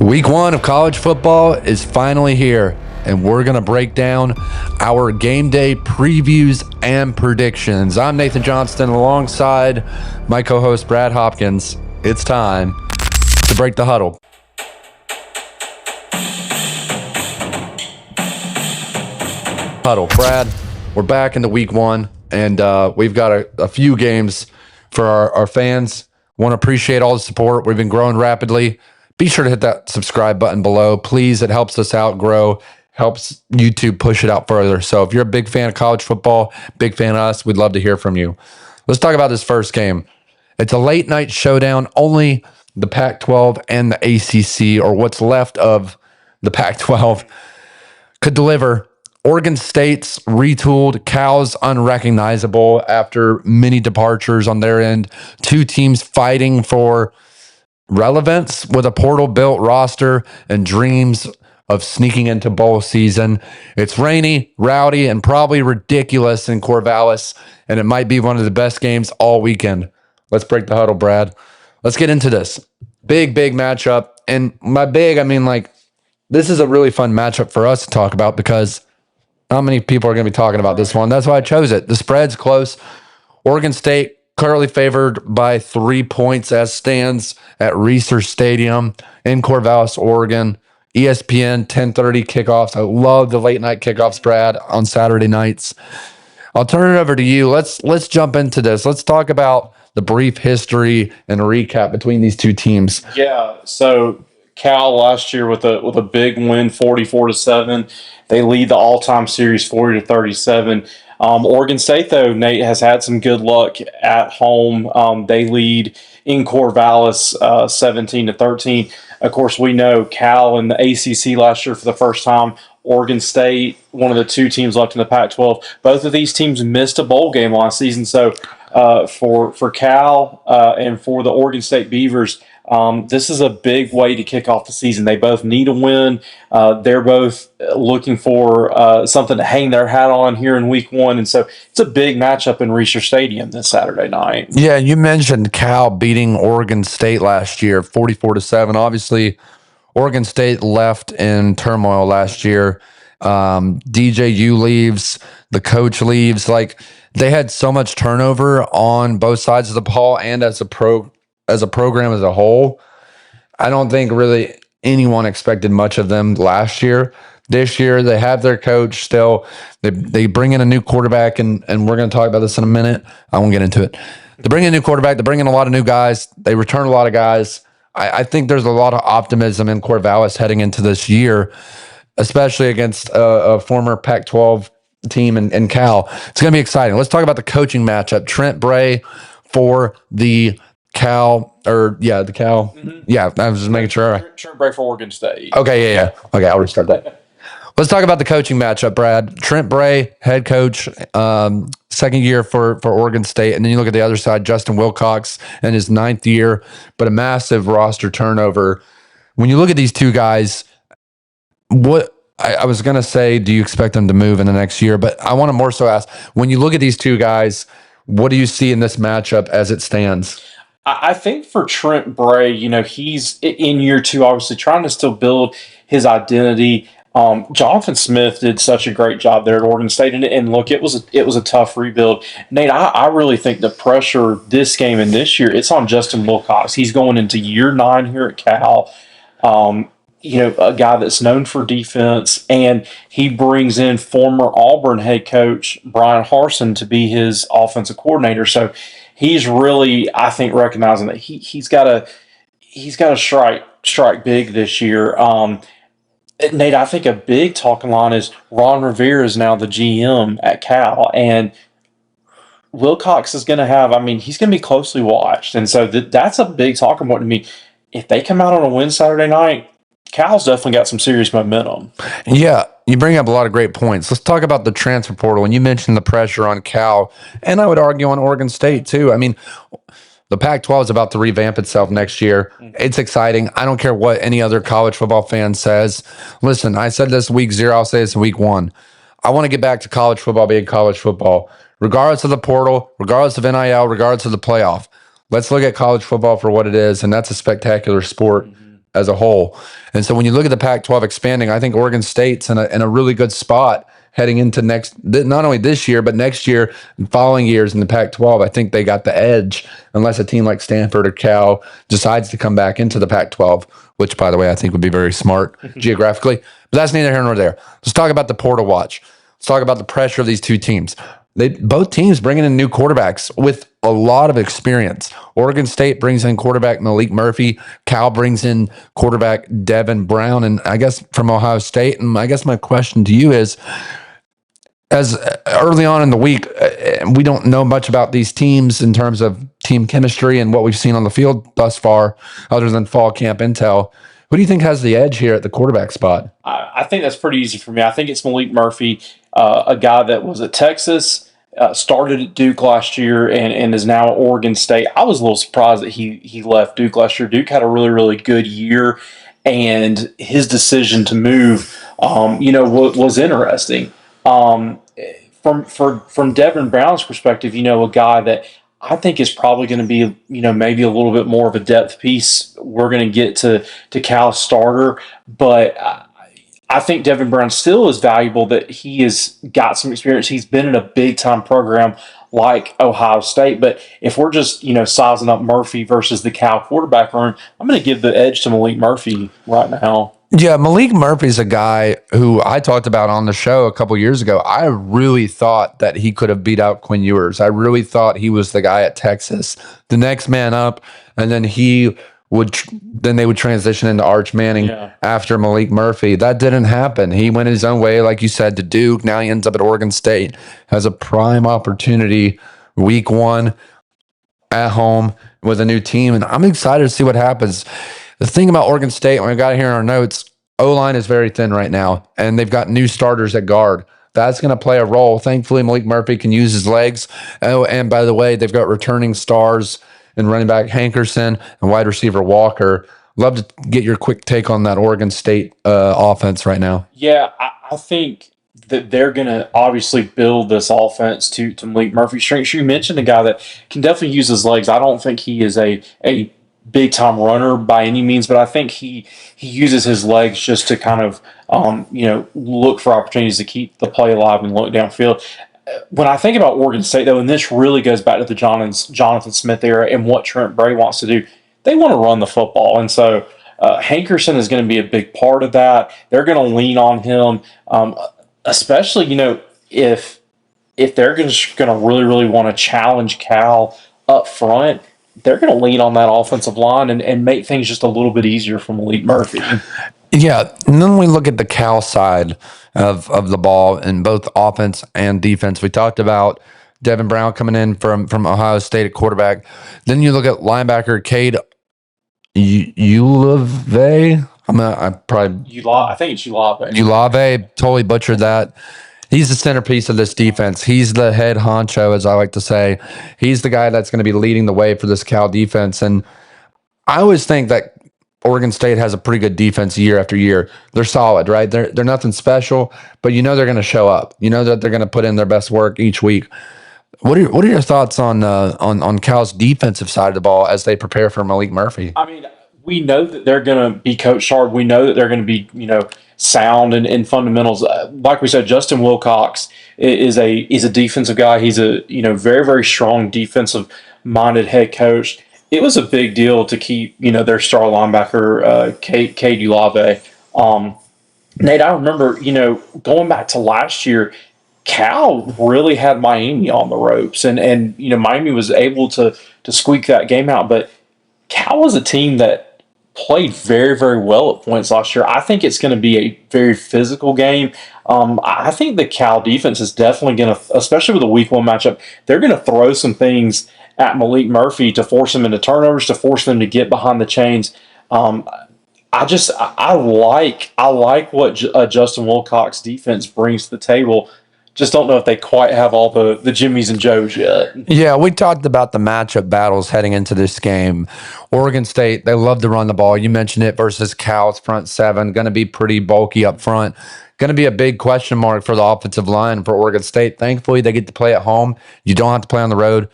Week 1 of college football is finally here, and we're going to break down our game day previews and predictions. I'm Nathan Johnston alongside my co-host Brad Hopkins. It's time to break the huddle. Brad, we're back into week 1, and we've got a few games for our fans. Want to appreciate all the support. We've been growing rapidly. Be sure to hit that subscribe button below. Please, it helps us out grow, helps YouTube push it out further. So if you're a big fan of college football, big fan of us, we'd love to hear from you. Let's talk about this first game. It's a late night showdown. Only the Pac-12 and the ACC, or what's left of the Pac-12, could deliver. Oregon State's retooled, Cal's unrecognizable after many departures on their end. Two teams fighting for relevance with a portal-built roster and dreams of sneaking into bowl season. It's rainy, rowdy, and probably ridiculous in Corvallis, and it might be one of the best games all weekend. Let's break the huddle, Brad. Let's get into this. Big matchup. And by big, I mean, like, this is a really fun matchup for us to talk about because not many people are going to be talking about this one. That's why I chose it. The spread's close. Oregon State currently favored by 3 points as stands at Reser Stadium in Corvallis, Oregon. ESPN 10:30 kickoffs. I love the late night kickoffs, Brad, on Saturday nights. I'll turn it over to you. Let's jump into this. Let's talk about the brief history and recap between these two teams. Yeah, so Cal last year with a big win, 44-7. They lead the all-time series 40-37. Oregon State, though, Nate, has had some good luck at home. They lead in Corvallis 17-13. Of course, we know Cal in the ACC last year for the first time. Oregon State, one of the two teams left in the Pac-12. Both of these teams missed a bowl game last season. So for Cal and for the Oregon State Beavers, this is a big way to kick off the season. They both need a win. They're both looking for something to hang their hat on here in week 1. And so it's a big matchup in Reser Stadium this Saturday night. Yeah, you mentioned Cal beating Oregon State last year, 44-7. Obviously, Oregon State left in turmoil last year. DJU leaves, the coach leaves. Like, they had so much turnover on both sides of the ball and as a program as a whole. I don't think really anyone expected much of them last year. This year, they have their coach still. They bring in a new quarterback, and we're going to talk about this in a minute. I won't get into it. They bring in a new quarterback. They bring in a lot of new guys. They return a lot of guys. I think there's a lot of optimism in Corvallis heading into this year, especially against a former Pac-12 team in Cal. It's going to be exciting. Let's talk about the coaching matchup. Trent Bray for the Cal. Mm-hmm. Yeah, I was just making sure. Trent Bray for Oregon State. Okay, yeah. Okay, I'll restart that. Let's talk about the coaching matchup, Brad. Trent Bray, head coach, second year for Oregon State. And then you look at the other side, Justin Wilcox in his 9th year, but a massive roster turnover. When you look at these two guys, what I was going to say, do you expect them to move in the next year? But I want to more so ask, when you look at these two guys, what do you see in this matchup as it stands? I think for Trent Bray, he's in year 2, obviously trying to still build his identity. Jonathan Smith did such a great job there at Oregon State, and look, it was a tough rebuild. Nate, I really think the pressure this game and this year, it's on Justin Wilcox. He's going into year 9 here at Cal. A guy that's known for defense, and he brings in former Auburn head coach Brian Harsin to be his offensive coordinator. So he's really, I think, recognizing that he's got to strike big this year. Nate, I think a big talking line is Ron Rivera is now the GM at Cal, and Wilcox is going to have, he's going to be closely watched. And so that's a big talking point to me. If they come out on a win Saturday night, Cal's definitely got some serious momentum. Yeah, you bring up a lot of great points. Let's talk about the transfer portal. And you mentioned the pressure on Cal, and I would argue on Oregon State too. The Pac-12 is about to revamp itself next year. It's exciting. I don't care what any other college football fan says. Listen, I said this week 0. I'll say this in week 1. I want to get back to college football being college football, regardless of the portal, regardless of NIL, regardless of the playoff. Let's look at college football for what it is, and that's a spectacular sport. as a whole. And so when you look at the Pac-12 expanding, I think Oregon State's in a really good spot heading into not only this year, but next year and following years in the Pac-12. I think they got the edge unless a team like Stanford or Cal decides to come back into the Pac-12, which, by the way, I think would be very smart geographically. But that's neither here nor there. Let's talk about the portal watch. Let's talk about the pressure of these two teams. Both teams bringing in new quarterbacks with a lot of experience. Oregon State brings in quarterback Malik Murphy. Cal brings in quarterback Devin Brown, and I guess from Ohio State. And I guess my question to you is, as early on in the week, we don't know much about these teams in terms of team chemistry and what we've seen on the field thus far, other than fall camp intel. Who do you think has the edge here at the quarterback spot? I think that's pretty easy for me. I think it's Malik Murphy, a guy that was at Texas, started at Duke last year, and is now at Oregon State. I was a little surprised that he left Duke last year. Duke had a really, really good year, and his decision to move, was interesting. From Devin Brown's perspective, a guy that I think is probably going to be, maybe a little bit more of a depth piece. We're going to get to Cal's starter, but I think Devin Brown still is valuable, that he has got some experience. He's been in a big time program like Ohio State. But if we're just, sizing up Murphy versus the Cal quarterback room, I'm going to give the edge to Malik Murphy right now. Yeah, Malik Murphy's a guy who I talked about on the show a couple years ago. I really thought that he could have beat out Quinn Ewers. I really thought he was the guy at Texas, the next man up, and then they would transition into Arch Manning after Malik Murphy. That didn't happen. He went his own way, like you said, to Duke. Now he ends up at Oregon State. Has a prime opportunity week 1 at home with a new team, and I'm excited to see what happens. The thing about Oregon State, when we got it here in our notes, O-line is very thin right now, and they've got new starters at guard. That's going to play a role. Thankfully, Malik Murphy can use his legs. Oh, and by the way, they've got returning stars in running back Hankerson and wide receiver Walker. Love to get your quick take on that Oregon State offense right now. Yeah, I think that they're going to obviously build this offense to Malik Murphy's strengths. You mentioned a guy that can definitely use his legs. I don't think he is a big time runner by any means, but I think he uses his legs just to kind of look for opportunities to keep the play alive and look downfield. When I think about Oregon State, though, and this really goes back to the Jonathan Smith era and what Trent Bray wants to do, they want to run the football, and so Hankerson is going to be a big part of that. They're going to lean on him, especially if they're going to really, really want to challenge Cal up front. They're going to lean on that offensive line and make things just a little bit easier for Malik Murphy. Yeah, and then we look at the Cal side of the ball in both offense and defense. We talked about Devin Brown coming in from Ohio State at quarterback. Then you look at linebacker Cade Ulave. I think it's Ulave. Ulave, totally butchered that. He's the centerpiece of this defense. He's the head honcho, as I like to say. He's the guy that's going to be leading the way for this Cal defense. And I always think that Oregon State has a pretty good defense year after year. They're solid, right? They're nothing special, but they're going to show up. That they're going to put in their best work each week. What are your thoughts on Cal's defensive side of the ball as they prepare for Malik Murphy? I mean, we know that they're going to be coached hard. We know that they're going to be, sound in fundamentals. Like we said, Justin Wilcox is a defensive guy. He's a very, very strong defensive minded head coach. It was a big deal to keep their star linebacker Cade Ulave. Nate, I remember going back to last year, Cal really had Miami on the ropes, and Miami was able to squeak that game out. But Cal was a team that played very, very well at points last year. I think it's going to be a very physical game. I think the Cal defense is definitely going to, especially with the week 1 matchup, they're going to throw some things at Malik Murphy to force him into turnovers, to force them to get behind the chains. I like what Justin Wilcox defense brings to the table. Just don't know if they quite have all the Jimmies and Joes yet. Yeah, we talked about the matchup battles heading into this game. Oregon State, they love to run the ball. You mentioned it versus Cal's front seven. Going to be pretty bulky up front. Going to be a big question mark for the offensive line for Oregon State. Thankfully, they get to play at home. You don't have to play on the road.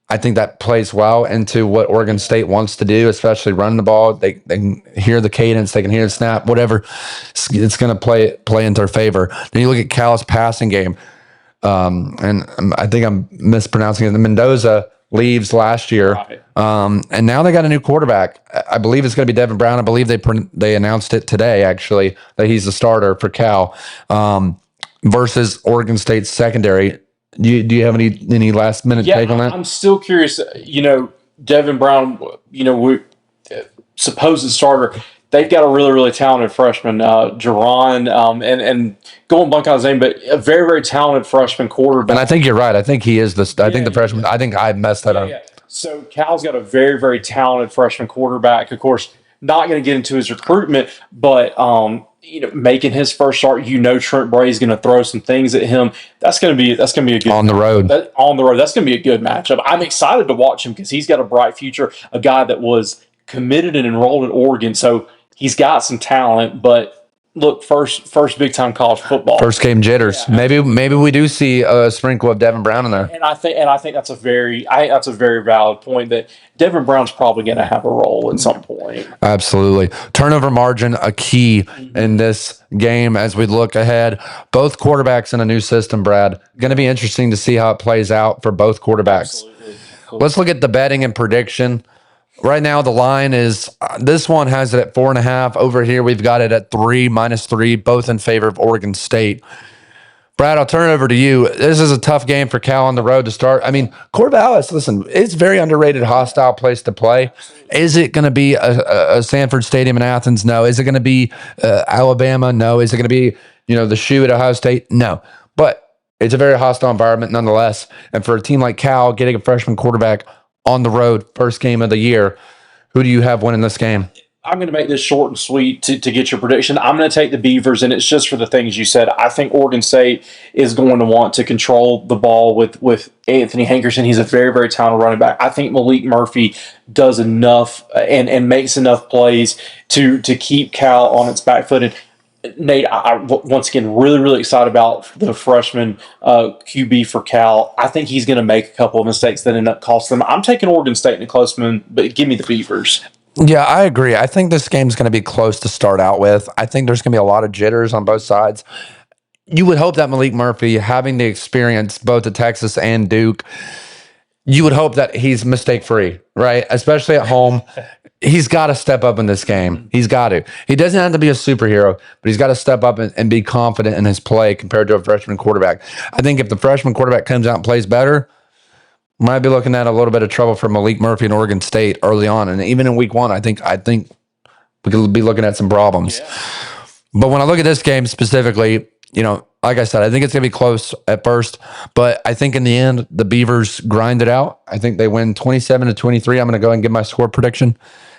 I think that plays well into what Oregon State wants to do, especially running the ball. They can hear the cadence, they can hear the snap, whatever. It's going to play into their favor. Then you look at Cal's passing game, and I think I'm mispronouncing it. Mendoza leaves last year, Right. and now they got a new quarterback. I believe it's going to be Devin Brown. I believe they announced it today, actually, that he's the starter for Cal, versus Oregon State's secondary. Do you have any last minute take on that? I'm still curious. Devin Brown, we supposed starter. They've got a really, really talented freshman, Jerron, and going blank on his name, but a very, very talented freshman quarterback. And I think you're right. I think he is the freshman. I think I messed that up. Yeah. So Cal's got a very, very talented freshman quarterback. Of course, not going to get into his recruitment, but making his first start, Trent Bray is going to throw some things at him. That's going to be a good on the road. That's going to be a good matchup. I'm excited to watch him because he's got a bright future. A guy that was committed and enrolled at Oregon, so he's got some talent. But look, first big time college football, first game jitters. Yeah. Maybe we do see a sprinkle of Devin Brown in there. And I think that's a very valid point that Devin Brown's probably going to have a role at some point. Absolutely. Turnover margin, a key in this game as we look ahead. Both quarterbacks in a new system, Brad. Going to be interesting to see how it plays out for both quarterbacks. Absolutely. Let's look at the betting and prediction. Right now, the line is, this one has it at 4.5. Over here, we've got it at -3, both in favor of Oregon State. Brad, I'll turn it over to you. This is a tough game for Cal on the road to start. I mean, Corvallis, listen, it's a very underrated, hostile place to play. Is it going to be a Sanford Stadium in Athens? No. Is it going to be Alabama? No. Is it going to be, the shoe at Ohio State? No. But it's a very hostile environment nonetheless. And for a team like Cal, getting a freshman quarterback on the road, first game of the year, who do you have winning this game? I'm going to make this short and sweet to get your prediction. I'm going to take the Beavers, and it's just for the things you said. I think Oregon State is going to want to control the ball with Anthony Hankerson. He's a very, very talented running back. I think Malik Murphy does enough and makes enough plays to keep Cal on its back foot. And Nate, I once again really, really excited about the freshman QB for Cal. I think he's going to make a couple of mistakes that end up costing them. I'm taking Oregon State in a close one, but give me the Beavers. Yeah, I agree. I think this game's going to be close to start out with. I think there's going to be a lot of jitters on both sides. You would hope that Malik Murphy, having the experience both at Texas and Duke, you would hope that he's mistake-free, right? Especially at home. He's got to step up in this game. He's got to. He doesn't have to be a superhero, but he's got to step up and be confident in his play compared to a freshman quarterback. I think if the freshman quarterback comes out and plays better, might be looking at a little bit of trouble for Malik Murphy and Oregon State early on. And even in week one, I think we could be looking at some problems. Yeah. But when I look at this game specifically, like I said, I think it's going to be close at first, but I think in the end, the Beavers grind it out. I think they win 27-23. I'm going to go and give my score prediction.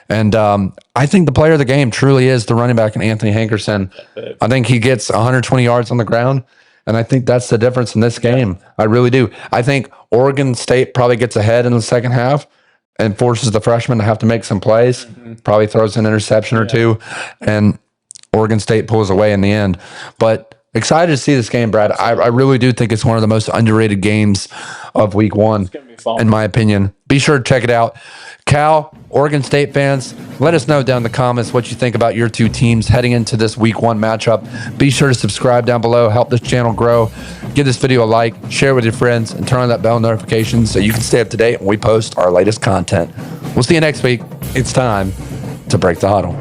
And I think the player of the game truly is the running back in Anthony Hankerson. I think he gets 120 yards on the ground, and I think that's the difference in this game. I really do. I think Oregon State probably gets ahead in the second half and forces the freshman to have to make some plays, probably throws an interception or two, and Oregon State pulls away in the end. But excited to see this game, Brad. I really do think it's one of the most underrated games of week one, in my opinion. Be sure to check it out. Cal, Oregon State fans, let us know down in the comments what you think about your two teams heading into this week one matchup. Be sure to subscribe down below, help this channel grow. Give this video a like, share it with your friends, and turn on that bell notification so you can stay up to date when we post our latest content. We'll see you next week. It's time to break the huddle.